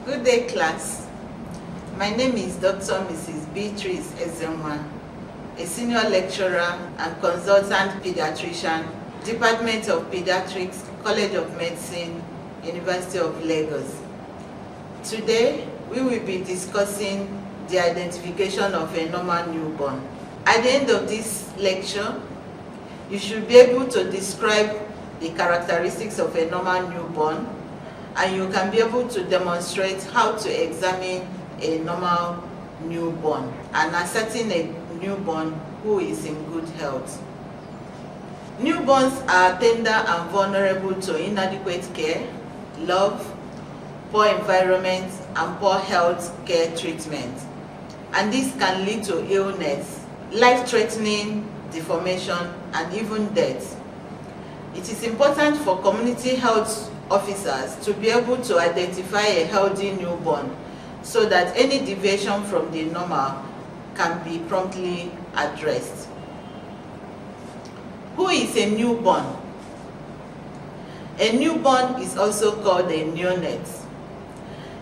Good day, class. My name is Dr. Mrs. Beatrice Ezenwa, a senior lecturer and consultant pediatrician, Department of Pediatrics, College of Medicine, University of Lagos. Today, we will be discussing the identification of a normal newborn. At the end of this lecture, you should be able to describe the characteristics of a normal newborn, and you can be able to demonstrate how to examine a normal newborn and ascertain a newborn who is in good health. Newborns are tender and vulnerable to inadequate care, love, poor environment, and poor health care treatment. And this can lead to illness, life-threatening deformation, and even death. It is important for community health officers to be able to identify a healthy newborn so that any deviation from the normal can be promptly addressed. Who is a newborn? A newborn is also called a neonate.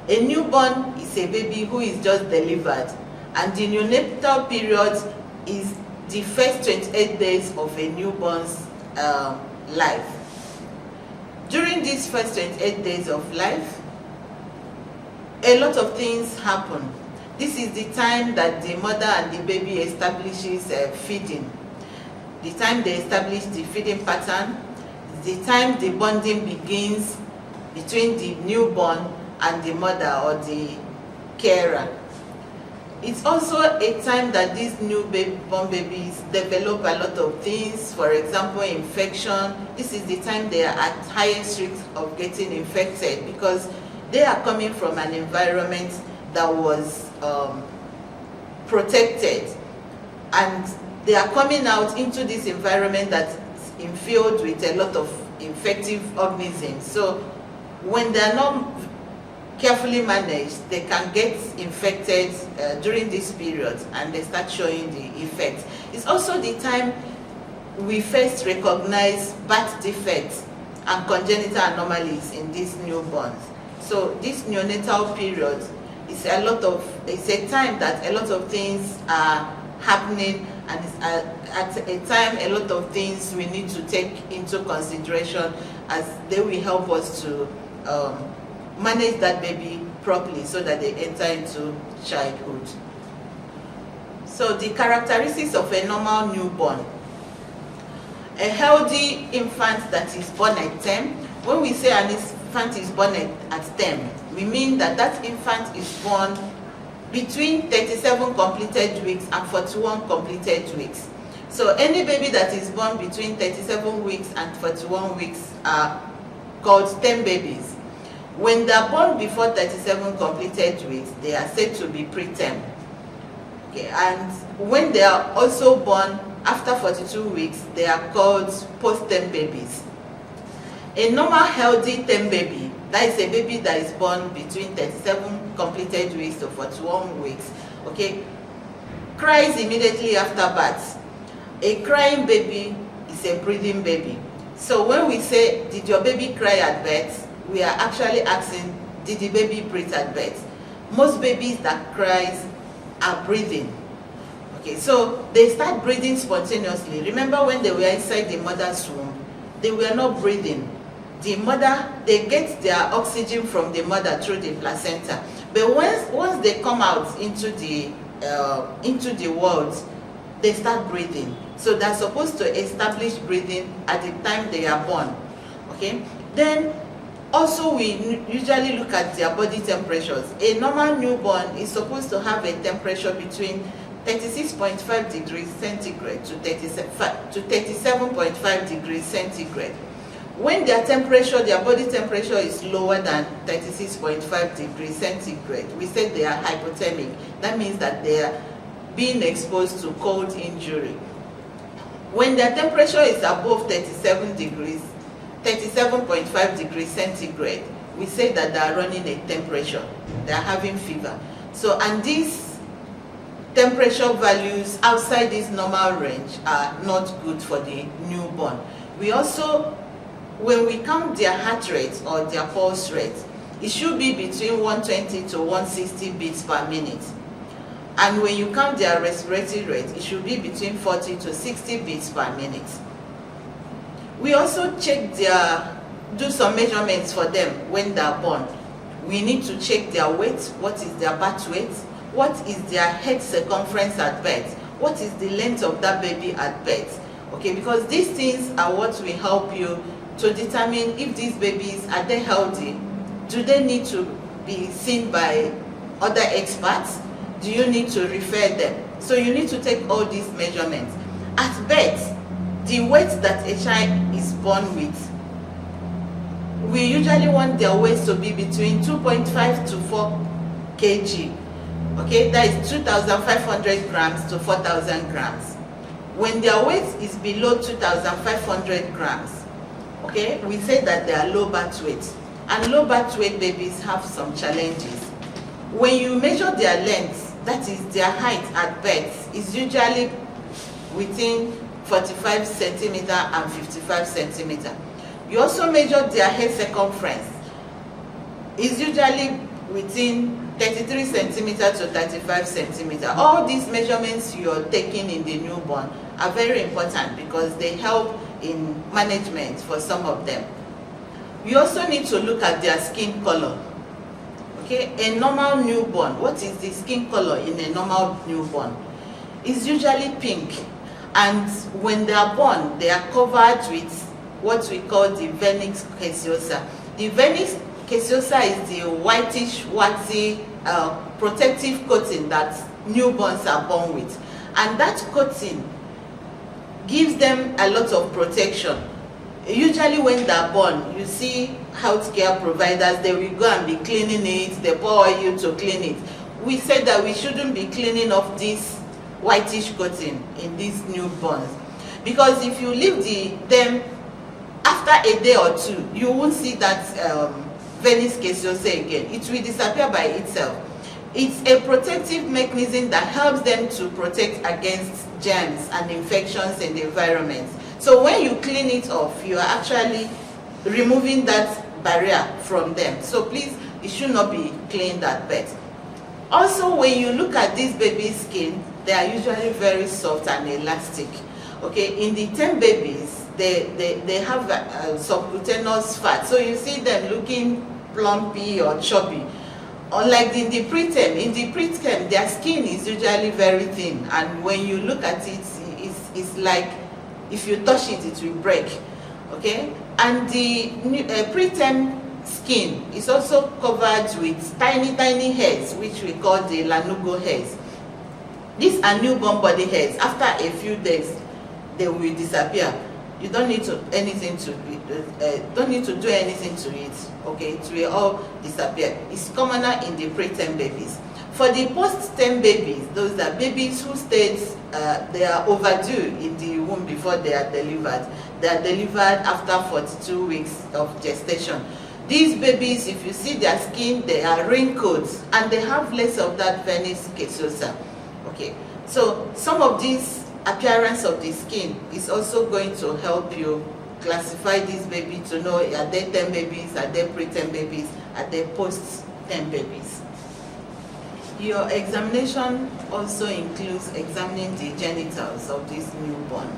A newborn is a baby who is just delivered, and the neonatal period is the first 28 days of a newborn's life. During these first 28 days of life, a lot of things happen. This is the time that the mother and the baby establishes feeding. The time they establish the feeding pattern, the time the bonding begins between the newborn and the mother or the carer. It's also a time that these newborn babies develop a lot of things, for example, infection. This is the time they are at highest risk of getting infected because they are coming from an environment that was protected, and they are coming out into this environment that's filled with a lot of infective organisms. So when they are not carefully managed, they can get infected during this period, and they start showing the effects. It's also the time we first recognize birth defects and congenital anomalies in these newborns. So this neonatal period is it's a time that a lot of things are happening, and it's at a time a lot of things we need to take into consideration, as they will help us to manage that baby properly so that they enter into childhood. So the characteristics of a normal newborn. A healthy infant that is born at term. When we say an infant is born at term, we mean that that infant is born between 37 completed weeks and 41 completed weeks. So any baby that is born between 37 weeks and 41 weeks are called term babies. When they are born before 37 completed weeks, they are said to be preterm. Okay, and when they are also born after 42 weeks, they are called post-term babies. A normal healthy term baby, that is a baby that is born between 37 completed weeks to 41 weeks, okay, cries immediately after birth. A crying baby is a breathing baby. So when we say, did your baby cry at birth, we are actually asking, did the baby breathe at birth? Most babies that cries are breathing. Okay, so they start breathing spontaneously. Remember when they were inside the mother's womb, they were not breathing. The mother, they get their oxygen from the mother through the placenta. But once they come out into the world, they start breathing. So they're supposed to establish breathing at the time they are born. Okay, then also, we usually look at their body temperatures. A normal newborn is supposed to have a temperature between 36.5 degrees centigrade to 37.5 degrees centigrade. When their body temperature is lower than 36.5 degrees centigrade, we say they are hypothermic. That means that they are being exposed to cold injury. When their temperature is above 37.5 degrees centigrade, we say that they are running a temperature, they are having fever. So, and these temperature values outside this normal range are not good for the newborn. We also, when we count their heart rate or their pulse rate, it should be between 120 to 160 beats per minute. And when you count their respiratory rate, it should be between 40 to 60 beats per minute. We also do some measurements for them when they are born. We need to check their weight, what is their birth weight, what is their head circumference at birth, what is the length of that baby at birth. Okay, because these things are what will help you to determine if these babies, are they healthy? Do they need to be seen by other experts? Do you need to refer them? So you need to take all these measurements. At birth, the weight that a child is born with, we usually want their weight to be between 2.5 to 4 kg. Okay, that is 2,500 grams to 4,000 grams. When their weight is below 2,500 grams, okay, we say that they are low birth weight. And low birth weight babies have some challenges. When you measure their length, that is their height at birth, is usually within 45 centimeter and 55 centimeter. You also measure their head circumference, is usually within 33 centimeter to 35 centimeter. All these measurements you're taking in the newborn are very important because they help in management for some of them. You also need to look at their skin color. Okay, a normal newborn, what is the skin color in a normal newborn? It's usually pink, and when they are born, they are covered with what we call the vernix caseosa. The vernix caseosa is the whitish, waxy, protective coating that newborns are born with, and that coating gives them a lot of protection. Usually when they are born, you see healthcare providers, they will go and be cleaning it, they pour oil to clean it. We said that we shouldn't be cleaning off this whitish coating in these newborns, because if you leave them after a day or two, you won't see that vernix caseosa again. It will disappear by itself. It's a protective mechanism that helps them to protect against germs and infections in the environment. So when you clean it off, you are actually removing that barrier from them. So please, it should not be cleaned at birth. Also, when you look at this baby's skin, they are usually very soft and elastic. Okay, in the 10 babies, they have subcutaneous fat. So you see them looking plumpy or chubby. Unlike in the preterm, their skin is usually very thin, and when you look at it, it's like if you touch it, it will break. Okay, and the preterm skin is also covered with tiny hairs, which we call the lanugo hairs. These are newborn body hairs. After a few days, they will disappear. You don't need to do anything to it. Okay, it will all disappear. It's commoner in the preterm babies. For the post-term babies, those are babies who stayed, they are overdue in the womb before they are delivered. They are delivered after 42 weeks of gestation. These babies, if you see their skin, they are wrinkled and they have less of that vernix caseosa. Okay, so some of these appearance of the skin is also going to help you classify this baby to know, are they 10 babies, are they preterm babies, are they post-term babies. Your examination also includes examining the genitals of this newborn.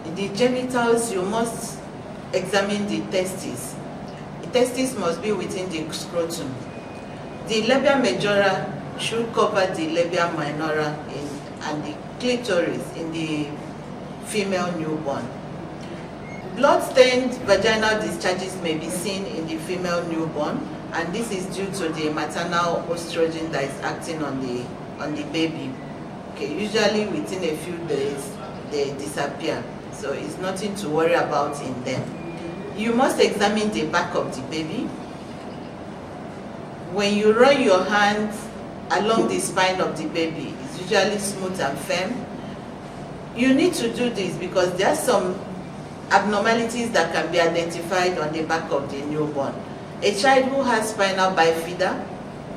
In the genitals, you must examine the testes. The testes must be within the scrotum. The labia majora should cover the labia minora and the clitoris in the female newborn. Blood-stained vaginal discharges may be seen in the female newborn, and this is due to the maternal estrogen that is acting on the baby. Okay, usually within a few days they disappear, so it's nothing to worry about in them. You must examine the back of the baby. When you run your hand along the spine of the baby, it's usually smooth and firm. You need to do this because there are some abnormalities that can be identified on the back of the newborn. A child who has spinal bifida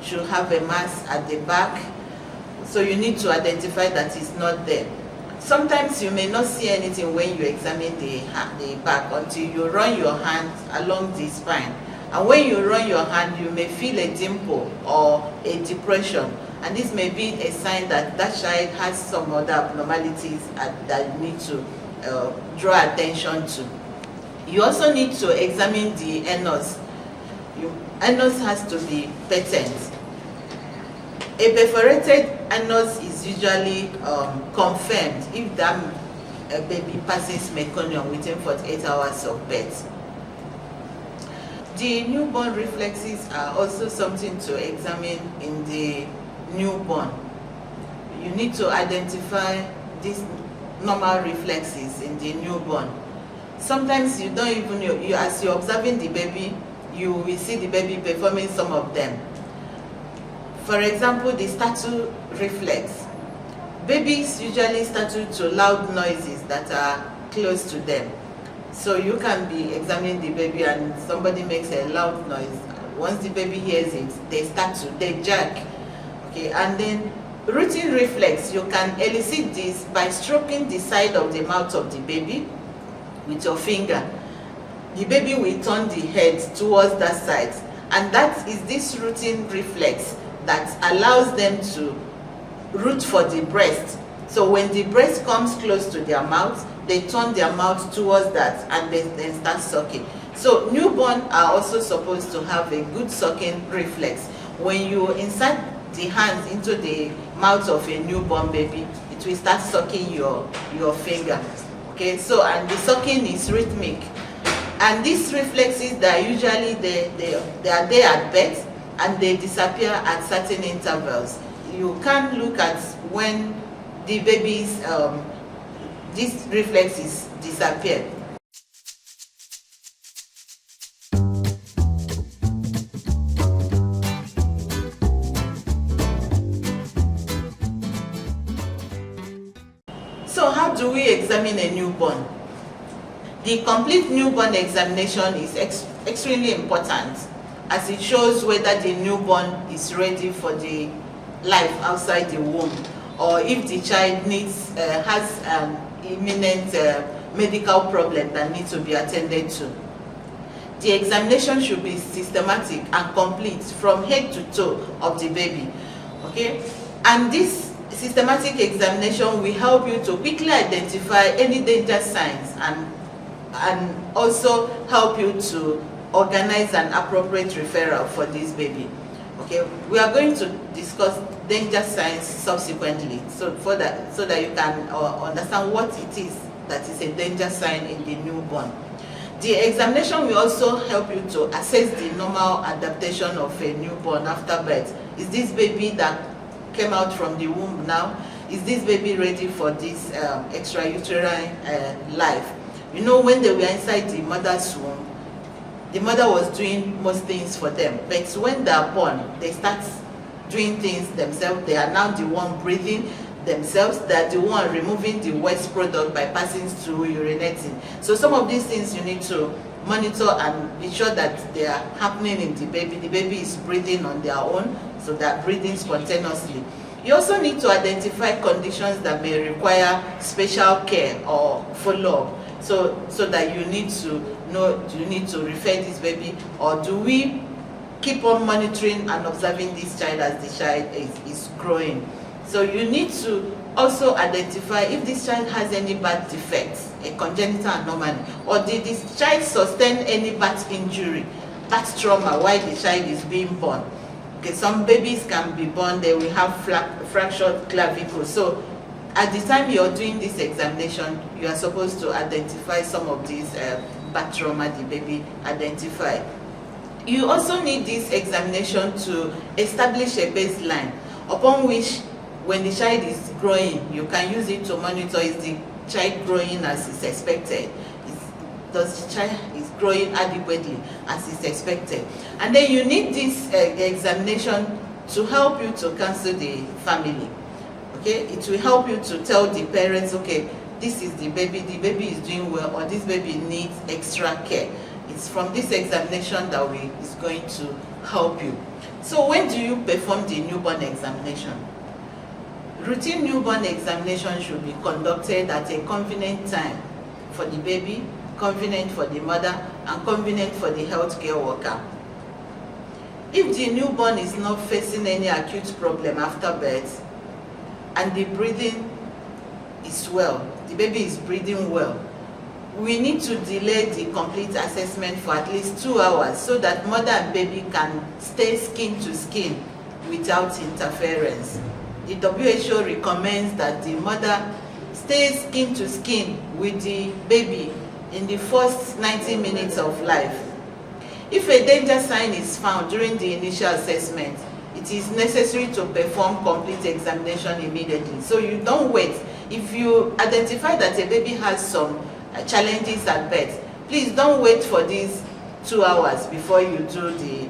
should have a mass at the back, so you need to identify that it's not there. Sometimes you may not see anything when you examine the back until you run your hand along the spine And when you run your hand, you may feel a dimple or a depression, and this may be a sign that that child has some other abnormalities that you need to draw attention to. You also need to examine the anus. Anus has to be patent. A perforated anus is usually confirmed if that baby passes meconium within 48 hours of birth. The newborn reflexes are also something to examine in the newborn. You need to identify these normal reflexes in the newborn. Sometimes you don't even know, as you're observing the baby, you will see the baby performing some of them. For example, the startle reflex. Babies usually startle to loud noises that are close to them. So you can be examining the baby and somebody makes a loud noise. Once the baby hears it, they jerk. Okay, and then rooting reflex, you can elicit this by stroking the side of the mouth of the baby with your finger. The baby will turn the head towards that side, and that is this rooting reflex that allows them to root for the breast. So when the breast comes close to their mouth, they turn their mouth towards that and then start sucking. So newborn are also supposed to have a good sucking reflex. When you insert the hands into the mouth of a newborn baby, it will start sucking your finger. Okay, so and the sucking is rhythmic. And these reflexes that usually they are there at birth and they disappear at certain intervals. You can look at when the baby's these reflexes disappear. So how do we examine a newborn? The complete newborn examination is extremely important, as it shows whether the newborn is ready for the life outside the womb, or if the child has an imminent medical problem that needs to be attended to. The examination should be systematic and complete from head to toe of the baby. Okay, and this systematic examination will help you to quickly identify any danger signs and also help you to organize an appropriate referral for this baby. Okay, we are going to discuss danger signs subsequently, so that you can understand what it is that is a danger sign in the newborn. The examination will also help you to assess the normal adaptation of a newborn after birth. Is this baby that came out from the womb now, is this baby ready for this extrauterine life? You know, when they were inside the mother's womb, the mother was doing most things for them, but when they are born, they start doing things themselves. They are now the one breathing themselves. They are the one removing the waste product by passing through urinating. So some of these things you need to monitor and be sure that they are happening in the baby. The baby is breathing on their own, so they are breathing spontaneously. You also need to identify conditions that may require special care or follow-up. So that you need to know, do you need to refer this baby, or do we keep on monitoring and observing this child as the child is growing? So you need to also identify if this child has any birth defects, a congenital anomaly, or did this child sustain any birth injury, birth trauma while the child is being born. Okay, some babies can be born, they will have fractured clavicle. So at the time you're doing this examination, you are supposed to identify some of these birth trauma the baby identified. You also need this examination to establish a baseline upon which, when the child is growing, you can use it to monitor, is the child growing as is expected? Does the child is growing adequately as is expected? And then you need this examination to help you to counsel the family. Okay, it will help you to tell the parents, okay, this is the baby is doing well, or this baby needs extra care. It's from this examination that is going to help you. So when do you perform the newborn examination? Routine newborn examination should be conducted at a convenient time for the baby, convenient for the mother, and convenient for the healthcare worker. If the newborn is not facing any acute problem after birth, and the breathing is well, the baby is breathing well, we need to delay the complete assessment for at least 2 hours so that mother and baby can stay skin to skin without interference. The WHO recommends that the mother stays skin to skin with the baby in the first 90 minutes of life. If a danger sign is found during the initial assessment, it is necessary to perform complete examination immediately. So you don't wait. If you identify that a baby has some challenges at birth, please don't wait for these 2 hours before you do the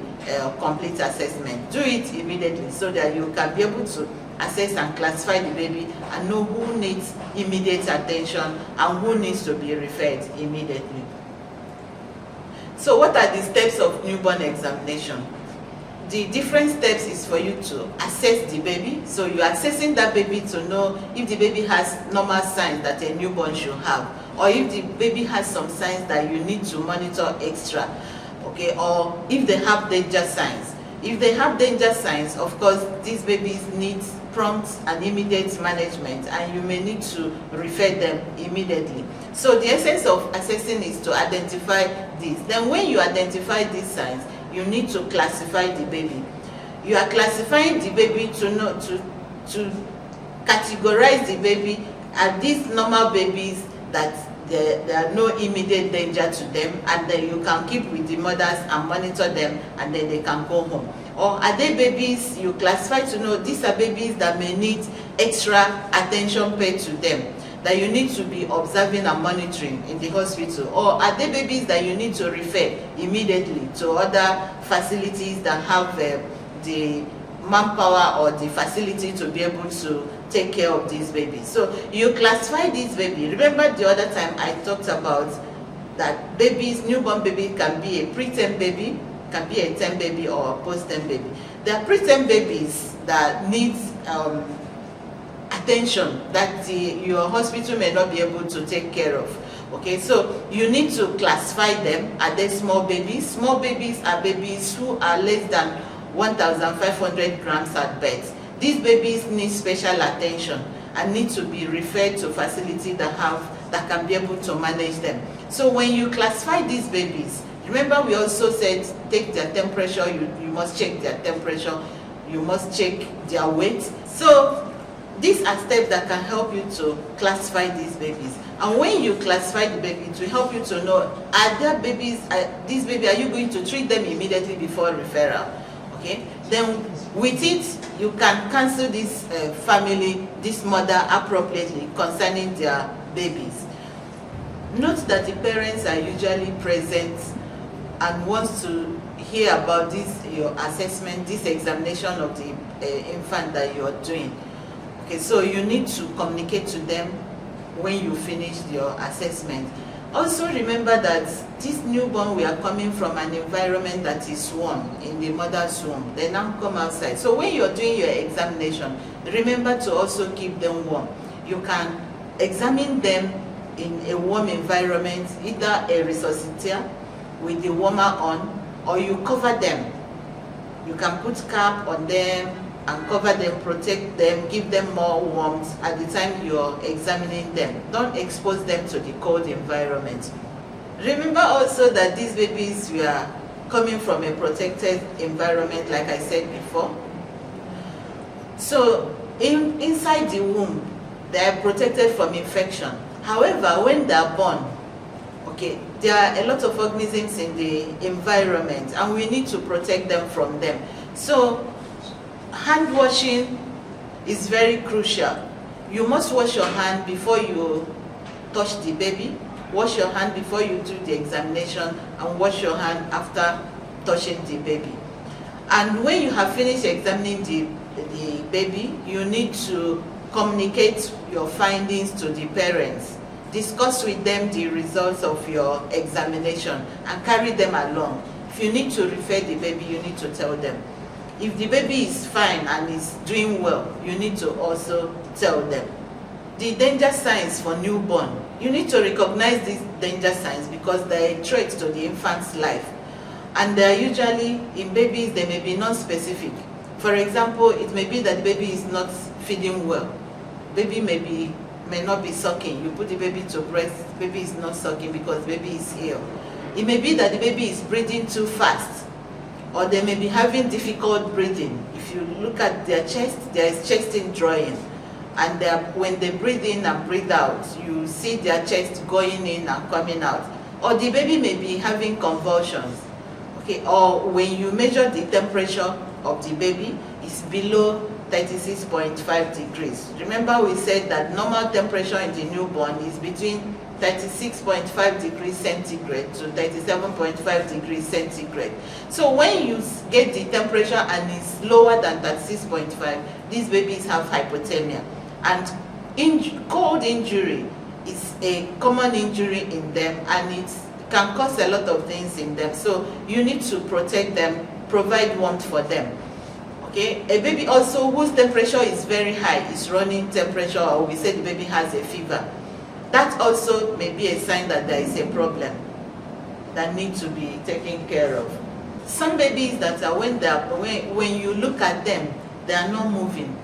complete assessment. Do it immediately so that you can be able to assess and classify the baby and know who needs immediate attention and who needs to be referred immediately. So what are the steps of newborn examination? The different steps is for you to assess the baby. So you're assessing that baby to know if the baby has normal signs that a newborn should have, or if the baby has some signs that you need to monitor extra, okay, or if they have danger signs. If they have danger signs, of course, these babies need prompt and immediate management, and you may need to refer them immediately. So the essence of assessing is to identify these. Then when you identify these signs, you need to classify the baby. You are classifying the baby to know, to categorize the baby as these normal babies that there are no immediate danger to them, and then you can keep with the mothers and monitor them, and then they can go home. Or are they babies you classify to know these are babies that may need extra attention paid to them, that you need to be observing and monitoring in the hospital? Or are they babies that you need to refer immediately to other facilities that have the manpower or the facility to be able to take care of these babies? So you classify these babies. Remember the other time I talked about that babies, newborn baby can be a preterm baby, can be a term baby or a post-term baby. There are preterm babies that need attention that your hospital may not be able to take care of. Okay, so you need to classify them. Are they small babies? Small babies are babies who are less than 1,500 grams at birth. These babies need special attention and need to be referred to facilities that can be able to manage them. So when you classify these babies, remember we also said take their temperature, you must check their temperature, you must check their weight. So these are steps that can help you to classify these babies. And when you classify the baby, it will help you to know, are there babies, these babies, are you going to treat them immediately before referral? Okay, then with it, you can counsel this family, this mother appropriately concerning their babies. Note that the parents are usually present and wants to hear about this, your assessment, this examination of the infant that you are doing. Okay, so you need to communicate to them when you finish your assessment. Also remember that this newborn, we are coming from an environment that is warm in the mother's womb. They now come outside. So when you're doing your examination, remember to also keep them warm. You can examine them in a warm environment, either a resuscitator with the warmer on, or you cover them. You can put cap on them and cover them, protect them, give them more warmth at the time you're examining them. Don't expose them to the cold environment. Remember also that these babies were coming from a protected environment, like I said before. So inside the womb, they are protected from infection. However, when they are born, okay, there are a lot of organisms in the environment and we need to protect them from them. So hand washing is very crucial. You must wash your hand before you touch the baby. Wash your hand before you do the examination, and wash your hand after touching the baby. And when you have finished examining the baby, you need to communicate your findings to the parents. Discuss with them the results of your examination and carry them along. If you need to refer the baby, you need to tell them. If the baby is fine and is doing well, you need to also tell them. The danger signs for newborn, you need to recognize these danger signs because they are a threat to the infant's life. And they are usually, in babies, they may be non-specific. For example, it may be that the baby is not feeding well. Baby may not be sucking. You put the baby to breast, baby is not sucking because baby is ill. It may be that the baby is breathing too fast, or they may be having difficult breathing. If you look at their chest, there is chest indrawing, and when they breathe in and breathe out, you see their chest going in and coming out. Or the baby may be having convulsions. Okay, or when you measure the temperature of the baby, it's below 36.5 degrees. Remember, we said that normal temperature in the newborn is between 36.5 degrees centigrade to 37.5 degrees centigrade. So when you get the temperature and it's lower than 36.5, these babies have hypothermia. And cold injury is a common injury in them, and it can cause a lot of things in them. So you need to protect them, provide warmth for them. Okay, a baby also whose temperature is very high, is running temperature, or we say the baby has a fever, that also may be a sign that there is a problem that needs to be taken care of. Some babies that are when you look at them, they are not moving.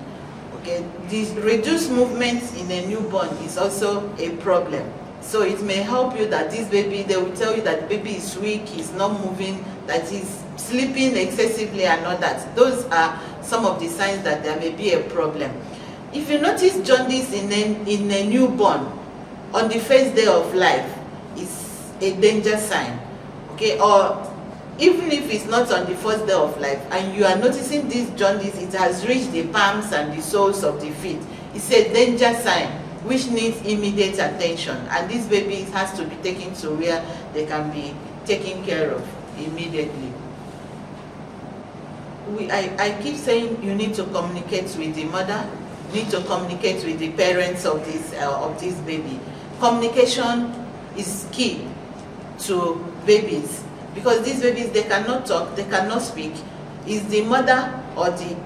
Okay, this reduced movement in a newborn is also a problem. So it may help you that this baby, they will tell you that the baby is weak, he's not moving, that he's sleeping excessively and all that. Those are some of the signs that there may be a problem. If you notice jaundice in a newborn on the first day of life, it's a danger sign. Okay, or even if it's not on the first day of life and you are noticing this jaundice, it has reached the palms and the soles of the feet, it's a danger sign which needs immediate attention, and this baby has to be taken to where they can be taken care of immediately. I keep saying you need to communicate with the mother, need to communicate with the parents of this baby. Communication is key to babies, because these babies, they cannot talk, they cannot speak. It's the mother or the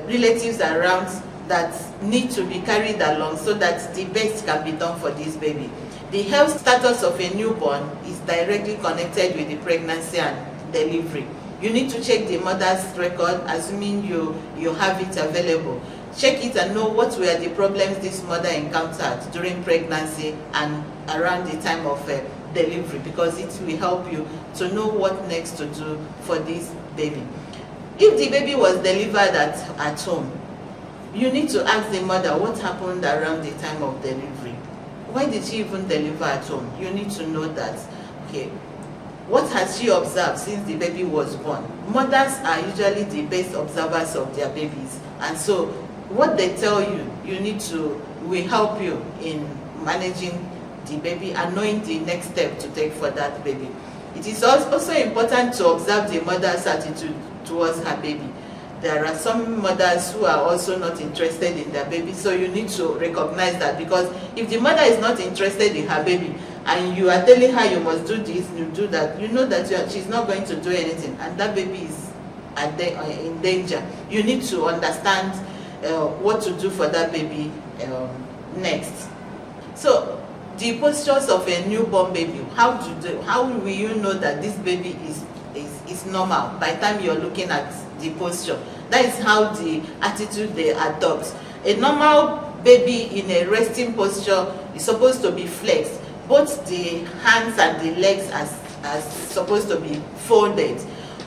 relatives around that need to be carried along so that the best can be done for this baby. The health status of a newborn is directly connected with the pregnancy and delivery. You need to check the mother's record, assuming you have it available. Check it and know what were the problems this mother encountered during pregnancy and around the time of delivery, because it will help you to know what next to do for this baby. If the baby was delivered at home, you need to ask the mother what happened around the time of delivery. Why did she even deliver at home? You need to know that. Okay, what has she observed since the baby was born? Mothers are usually the best observers of their babies, and so what they tell you, will help you in managing the baby and knowing the next step to take for that baby. It is also important to observe the mother's attitude towards her baby. There are some mothers who are also not interested in their baby, so you need to recognize that, because if the mother is not interested in her baby and you are telling her you must do this, you do that, you know that she's not going to do anything, and that baby is in danger. You need to understand what to do for that baby next. So the postures of a newborn baby, how will you know that this baby is normal by the time you're looking at the posture? That is how the attitude they adopt. A normal baby in a resting posture is supposed to be flexed. Both the hands and the legs are supposed to be folded.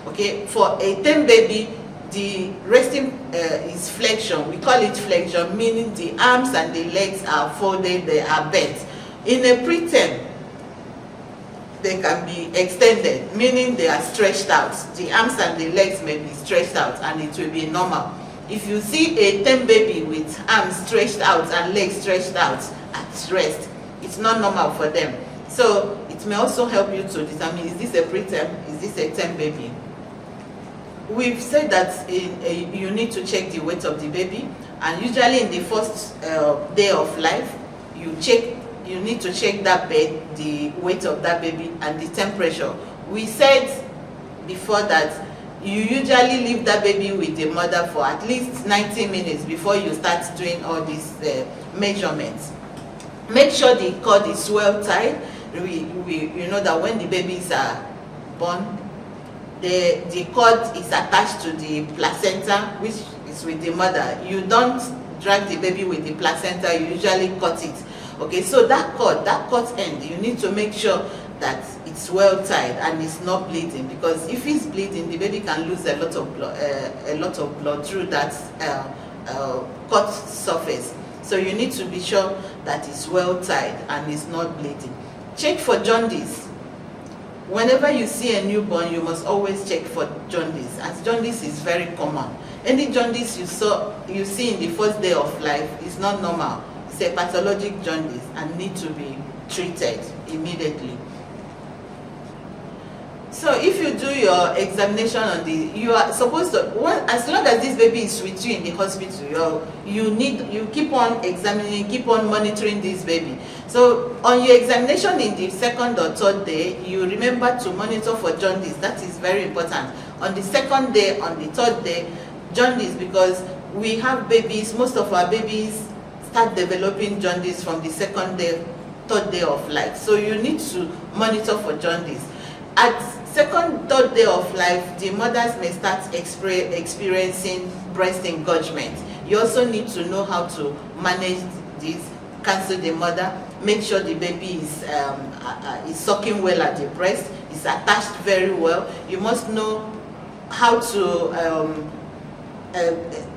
Okay, for a tame baby, the resting is flexion. We call it flexion, meaning the arms and the legs are folded, they are bent. In a preterm, they can be extended, meaning they are stretched out. The arms and the legs may be stretched out, and it will be normal. If you see a tame baby with arms stretched out and legs stretched out at rest, it's not normal for them. So it may also help you to determine, is this a preterm, is this a tame baby? We've said that you need to check the weight of the baby, and usually in the first day of life, you need to check that bed, the weight of that baby, and the temperature. We said before that you usually leave that baby with the mother for at least 90 minutes before you start doing all these measurements. Make sure the cord is well tied. You know that when the babies are born, the cord is attached to the placenta, which is with the mother. You don't drag the baby with the placenta, you usually cut it. Okay, so that cut end, you need to make sure that it's well tied and it's not bleeding, because if it's bleeding, the baby can lose a lot of blood through that cut surface. So you need to be sure that it's well tied and it's not bleeding. Check for jaundice. Whenever you see a newborn, you must always check for jaundice, as jaundice is very common. Any jaundice you see in the first day of life is not normal. It's a pathologic jaundice and need to be treated immediately. So if you do your examination on you are supposed to, as long as this baby is with you in the hospital, you keep on examining, keep on monitoring this baby. So on your examination in the second or third day, you remember to monitor for jaundice. That is very important. On the second day, on the third day, jaundice, because we have babies, most of our babies start developing jaundice from the second day, third day of life. So you need to monitor for jaundice. At second, third day of life, the mothers may start experiencing breast engorgement. You also need to know how to manage this, counsel the mother, make sure the baby is sucking well at the breast, is attached very well. You must know how to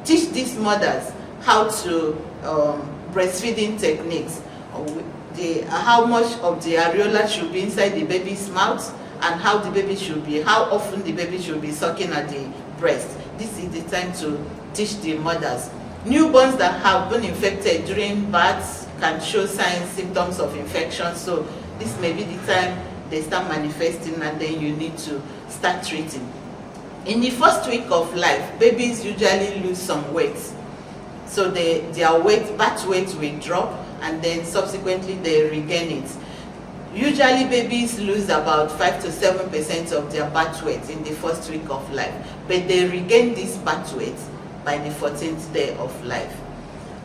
teach these mothers how to breastfeeding techniques, how much of the areola should be inside the baby's mouth, and how often the baby should be sucking at the breast. This is the time to teach the mothers. Newborns that have been infected during birth can show signs, symptoms of infection, so this may be the time they start manifesting, and then you need to start treating. In the first week of life, babies usually lose some weight, so their birth weight will drop, and then subsequently they regain it. Usually babies lose about 5 to 7% of their birth weight in the first week of life, but they regain this birth weight by the 14th day of life.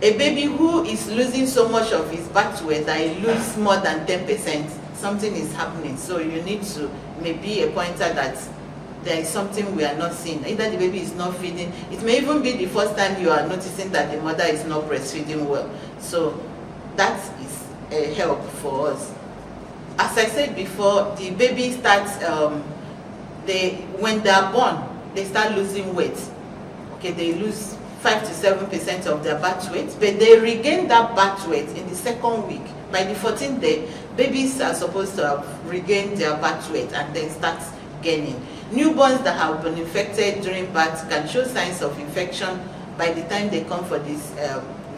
A baby who is losing so much of his birth weight that he loses more than 10%, something is happening. So you need to, maybe a pointer that there is something we are not seeing. Either the baby is not feeding, it may even be the first time you are noticing that the mother is not breastfeeding well. So that is a help for us. As I said before, the baby starts, when they are born, they start losing weight. Okay, they lose 5 to 7% of their birth weight, but they regain that birth weight in the second week. By the 14th day, babies are supposed to have regained their birth weight and then start gaining. Newborns that have been infected during birth can show signs of infection by the time they come for this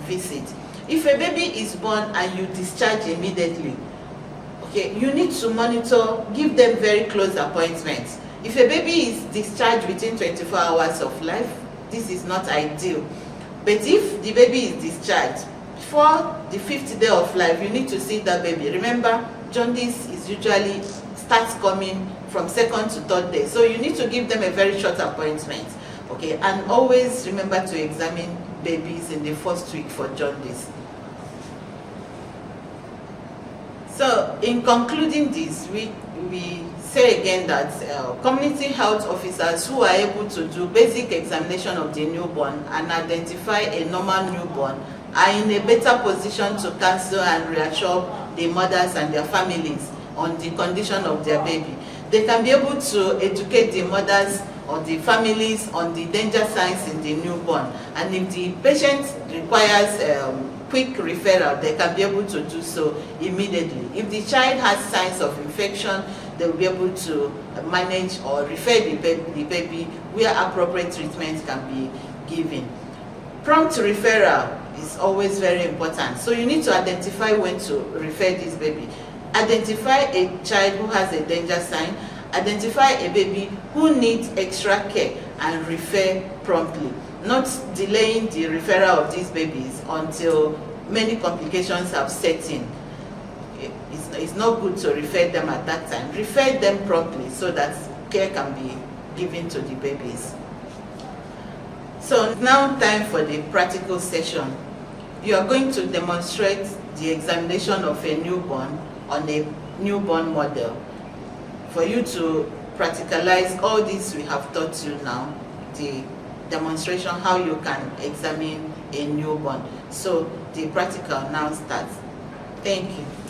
visit. If a baby is born and you discharge immediately, okay, you need to monitor, give them very close appointments. If a baby is discharged within 24 hours of life, this is not ideal. But if the baby is discharged before the 5th day of life, you need to see that baby. Remember, jaundice is usually starts coming from second to third day. So you need to give them a very short appointment. Okay, and always remember to examine babies in the first week for jaundice. So in concluding this, we say again that community health officers who are able to do basic examination of the newborn and identify a normal newborn are in a better position to counsel and reassure the mothers and their families on the condition of their baby. They can be able to educate the mothers or the families on the danger signs in the newborn, and if the patient requires quick referral, they can be able to do so immediately. If the child has signs of infection, they will be able to manage or refer the baby where appropriate treatment can be given. Prompt referral is always very important. So you need to identify when to refer this baby. Identify a child who has a danger sign, identify a baby who needs extra care, and refer promptly. Not delaying the referral of these babies until many complications have set in. It's not good to refer them at that time. Refer them promptly so that care can be given to the babies. So now time for the practical session. You are going to demonstrate the examination of a newborn on a newborn model. For you to practicalize all this we have taught you now, the demonstration how you can examine a newborn. So the practical now starts. Thank you.